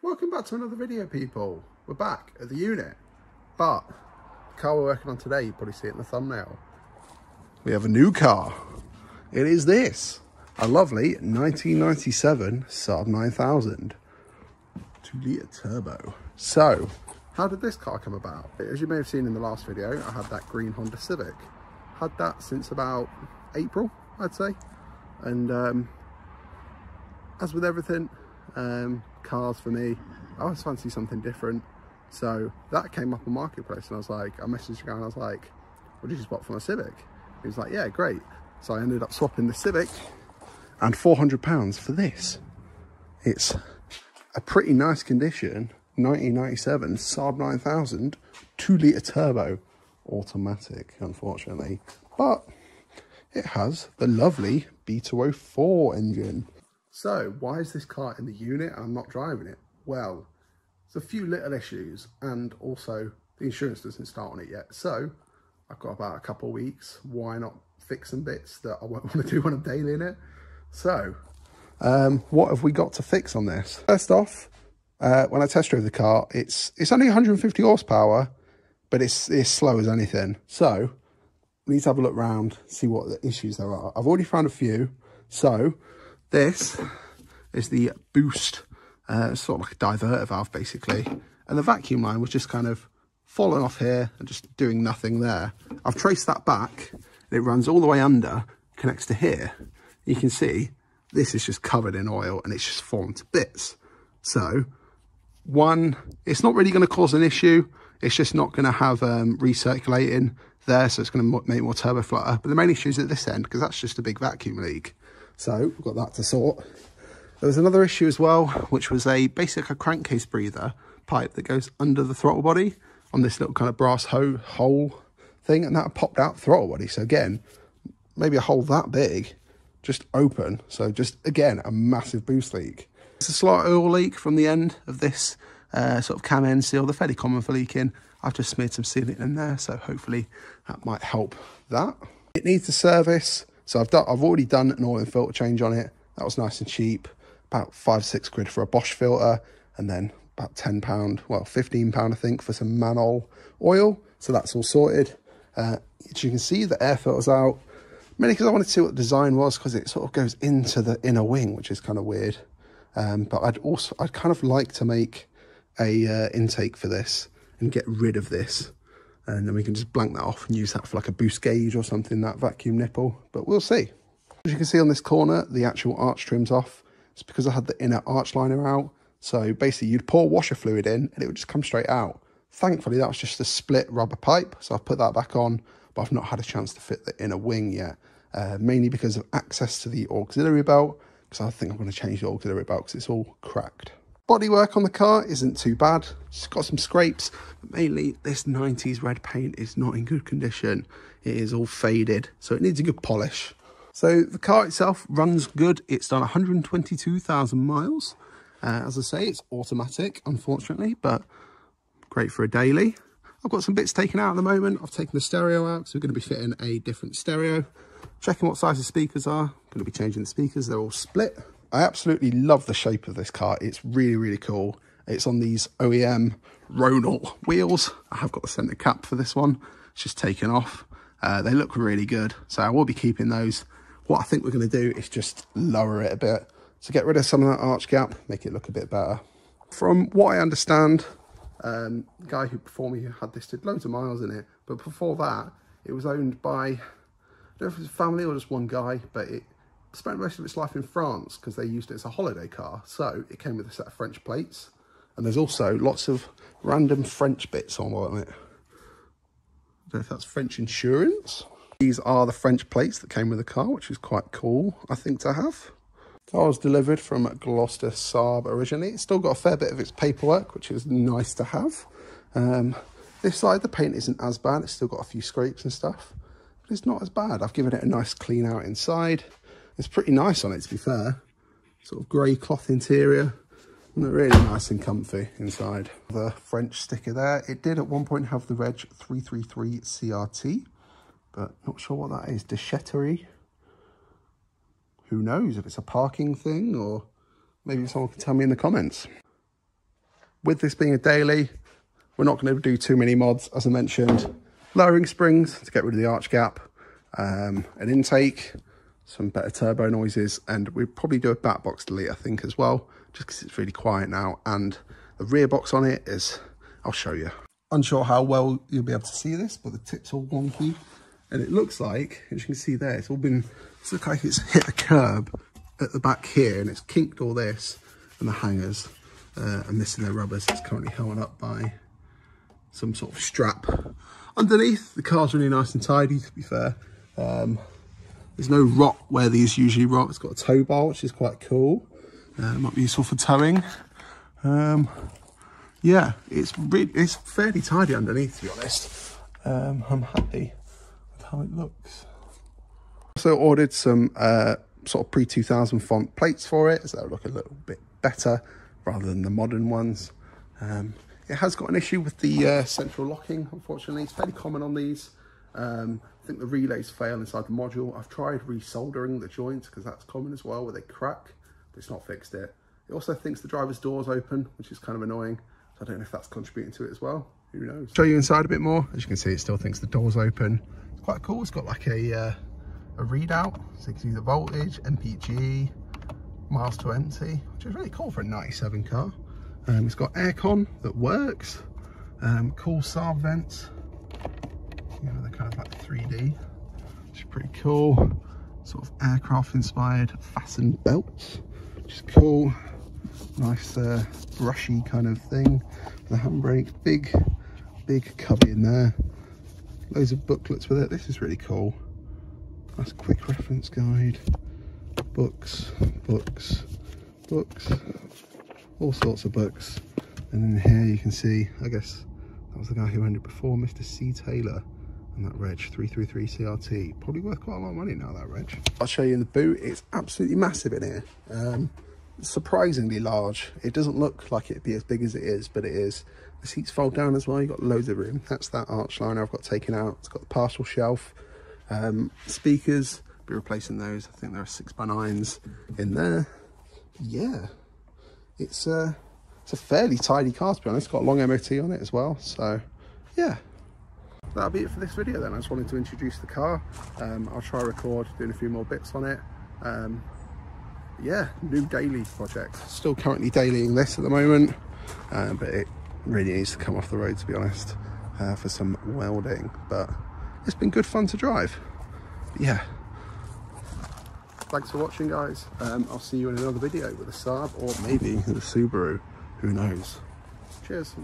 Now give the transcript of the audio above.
Welcome back to another video, people. We're back at the unit, but the car we're working on today, you probably see it in the thumbnail. We have a new car. It is this, a lovely 1997 Saab 9000 2-litre turbo. So, how did this car come about? As you may have seen in the last video, I had that green Honda Civic. Had that since about April, I'd say. And as with everything, cars for me, I always fancy something different. So that came up on Marketplace and I was like, I messaged the guy and I was like, what did you spot from a Civic? He was like, yeah, great. So I ended up swapping the Civic and £400 for this. It's a pretty nice condition, 1997 Saab 9000 2-litre turbo, automatic, unfortunately, but it has the lovely B204 engine. So why is this car in the unit and I'm not driving it? Well, there's a few little issues, and also the insurance doesn't start on it yet. So I've got about a couple of weeks. Why not fix some bits that I won't want to do when I'm daily in it? So what have we got to fix on this? First off, when I test drove the car, it's only 150 horsepower, but it's slow as anything. So we need to have a look around, see what the issues there are. I've already found a few. So this is the boost, sort of like a diverter valve basically. And the vacuum line was just kind of falling off here and just doing nothing there. I've traced that back and it runs all the way under, connects to here. You can see this is just covered in oil and it's just fallen to bits. So one, it's not really going to cause an issue. It's just not going to have recirculating there, so it's going to make more turbo flutter. But the main issue is at this end, because that's just a big vacuum leak. So we've got that to sort. There was another issue as well, which was a crankcase breather pipe that goes under the throttle body on this little kind of brass hole thing, and that popped out the throttle body. So again, maybe a hole that big, just open. So just, again, a massive boost leak. It's a slight oil leak from the end of this sort of cam end seal. They're fairly common for leaking. I've just smeared some sealant in there, so hopefully that might help that. It needs a service, so I've already done an oil and filter change on it. That was nice and cheap, about £5-6 quid for a Bosch filter, and then about £10, well £15 I think for some Manol oil. So that's all sorted. As you can see, the air filter's out, mainly because I wanted to see what the design was, because it sort of goes into the inner wing, which is kind of weird. But I'd kind of like to make a intake for this and get rid of this, and then we can just blank that off and use that for like a boost gauge or something, that vacuum nipple, but we'll see. As you can see on this corner, the actual arch trim's off. It's because I had the inner arch liner out. So basically you'd pour washer fluid in and it would just come straight out. Thankfully that was just a split rubber pipe, so I've put that back on, but I've not had a chance to fit the inner wing yet, mainly because of access to the auxiliary belt, because I think I'm going to change the auxiliary belt because it's all cracked. Bodywork on the car isn't too bad. It's got some scrapes, but mainly this 90s red paint is not in good condition. It is all faded, so it needs a good polish. So the car itself runs good. It's done 122,000 miles. As I say, it's automatic, unfortunately, but great for a daily. I've got some bits taken out at the moment. I've taken the stereo out, so we're going to be fitting a different stereo. Checking what size the speakers are. Going to be changing the speakers. They're all split. I absolutely love the shape of this car. It's really, really cool. It's on these OEM Ronal wheels. I have got the centre cap for this one. It's just taken off. They look really good, so I will be keeping those. What I think we're going to do is just lower it a bit to get rid of some of that arch gap, make it look a bit better. From what I understand, the guy who before me had this did loads of miles in it, but before that, it was owned by, I don't know if it was a family or just one guy, but it spent most of its life in France because they used it as a holiday car. So it came with a set of French plates, and there's also lots of random French bits on it. I don't know if that's French insurance. These are the French plates that came with the car, which is quite cool, I think, to have. The car was delivered from Gloucester Saab originally. It's still got a fair bit of its paperwork, which is nice to have. This side, the paint isn't as bad. It's still got a few scrapes and stuff, but it's not as bad. I've given it a nice clean out inside. It's pretty nice on it, to be fair. Sort of grey cloth interior, and really nice and comfy inside. The French sticker there. It did at one point have the reg 333 CRT, but not sure what that is. Déchetterie. Who knows if it's a parking thing, or maybe someone can tell me in the comments. with this being a daily, we're not going to do too many mods, as I mentioned. Lowering springs to get rid of the arch gap, an intake, some better turbo noises, and we'll probably do a back box delete, I think, as well, just because it's really quiet now. And the rear box on it is, I'll show you. Unsure how well you'll be able to see this, but the tip's all wonky. And it looks like, as you can see there, it's looks like it's hit a curb at the back here, and it's kinked all this, and the hangers are missing their rubbers. It's currently held up by some sort of strap. Underneath, the car's really nice and tidy, to be fair. There's no rot where these usually rot. It's got a tow bar, which is quite cool. Might be useful for towing. Yeah, it's fairly tidy underneath, to be honest. I'm happy with how it looks. Also ordered some sort of pre-2000 font plates for it, so they'll look a little bit better rather than the modern ones. It has got an issue with the central locking, unfortunately. It's fairly common on these. I think the relays fail inside the module. I've tried resoldering the joints, because that's common as well, where they crack, but it's not fixed it. It also thinks the driver's door's open, which is kind of annoying. So I don't know if that's contributing to it as well. Who knows? Show you inside a bit more. As you can see, it still thinks the door's open. It's quite cool. It's got like a readout, so you can see the voltage, MPG, miles to empty, which is really cool for a 97 car. It's got aircon that works, cool Saab vents, you know, they're kind of like 3D, which is pretty cool. Sort of aircraft inspired fastened belts, which is cool. Nice brushy kind of thing. The handbrake, big cubby in there. Loads of booklets with it. This is really cool. Nice quick reference guide. Books, all sorts of books. And then here you can see, I guess that was the guy who owned it before, Mr. C. Taylor, and that reg 333 CRT. Probably worth quite a lot of money now, that reg. I'll show you in the boot. It's absolutely massive in here. Surprisingly large. It doesn't look like it'd be as big as it is, but it is. The seats fold down as well. You've got loads of room. That's that arch liner I've got taken out. It's got the parcel shelf. Speakers, be replacing those. I think there are 6x9s in there. Yeah, it's a fairly tidy car, to be honest. It's got a long MOT on it as well, so yeah. That'll be it for this video then. I just wanted to introduce the car. I'll try record doing a few more bits on it. Yeah, new daily project. Still currently dailying this at the moment, but it really needs to come off the road, to be honest, for some welding. But it's been good fun to drive. Yeah. Thanks for watching, guys. I'll see you in another video with a Saab, or maybe the Subaru. Who knows? Cheers.